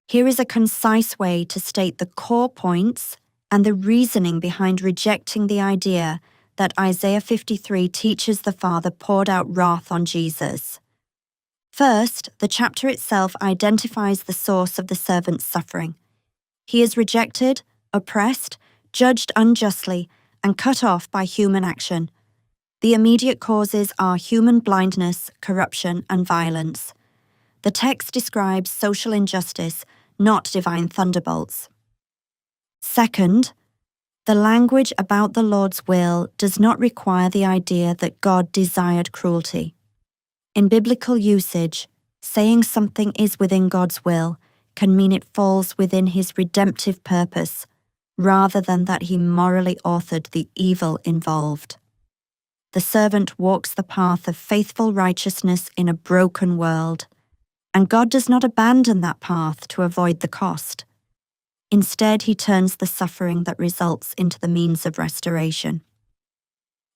Here is a concise way to state the core points and the reasoning behind rejecting the idea that Isaiah 53 teaches the Father poured out wrath on Jesus. First, the chapter itself identifies the source of the servant's suffering. He is rejected, oppressed, judged unjustly, and cut off by human action. The immediate causes are human blindness, corruption, and violence. The text describes social injustice, not divine thunderbolts. Second, the language about the Lord's will does not require the idea that God desired cruelty. In biblical usage, saying something is within God's will can mean it falls within His redemptive purpose, rather than that He morally authored the evil involved. The servant walks the path of faithful righteousness in a broken world, and God does not abandon that path to avoid the cost. Instead, He turns the suffering that results into the means of restoration.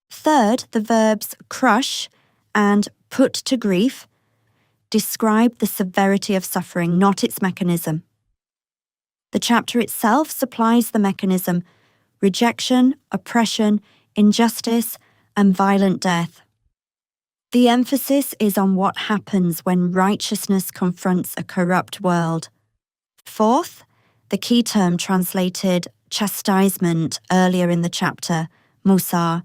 Third, the verbs crush and put to grief describe the severity of suffering, not its mechanism. The chapter itself supplies the mechanism: rejection, oppression, injustice, and violent death. The emphasis is on what happens when righteousness confronts a corrupt world. Fourth, the key term translated chastisement earlier in the chapter, musar,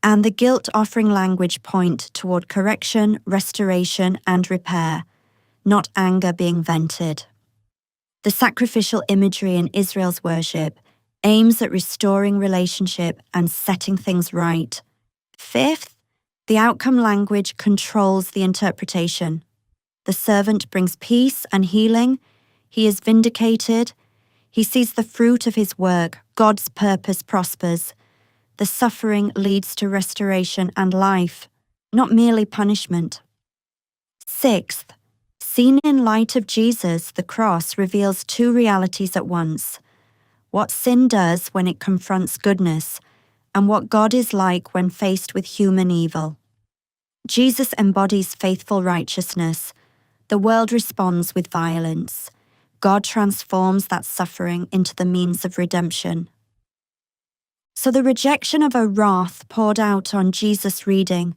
and the guilt-offering language point toward correction, restoration, and repair, not anger being vented. The sacrificial imagery in Israel's worship aims at restoring relationship and setting things right. Fifth, the outcome language controls the interpretation. The servant brings peace and healing. He is vindicated. He sees the fruit of his work. God's purpose prospers. The suffering leads to restoration and life, not merely punishment. Sixth, seen in light of Jesus, the cross reveals two realities at once: what sin does when it confronts goodness, and what God is like when faced with human evil. Jesus embodies faithful righteousness. The world responds with violence. God transforms that suffering into the means of redemption. So the rejection of a wrath poured out on Jesus' reading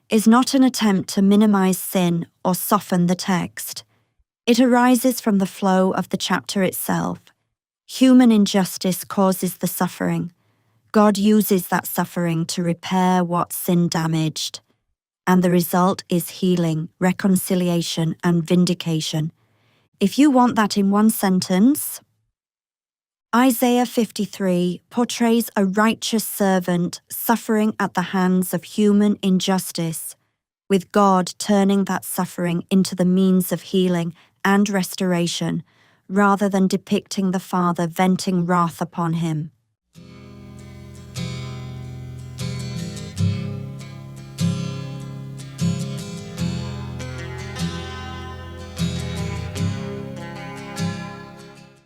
is not an attempt to minimize sin or soften the text. It arises from the flow of the chapter itself. Human injustice causes the suffering. God uses that suffering to repair what sin damaged, and the result is healing, reconciliation, and vindication. If you want that in one sentence, Isaiah 53 portrays a righteous servant suffering at the hands of human injustice, with God turning that suffering into the means of healing and restoration, rather than depicting the Father venting wrath upon him.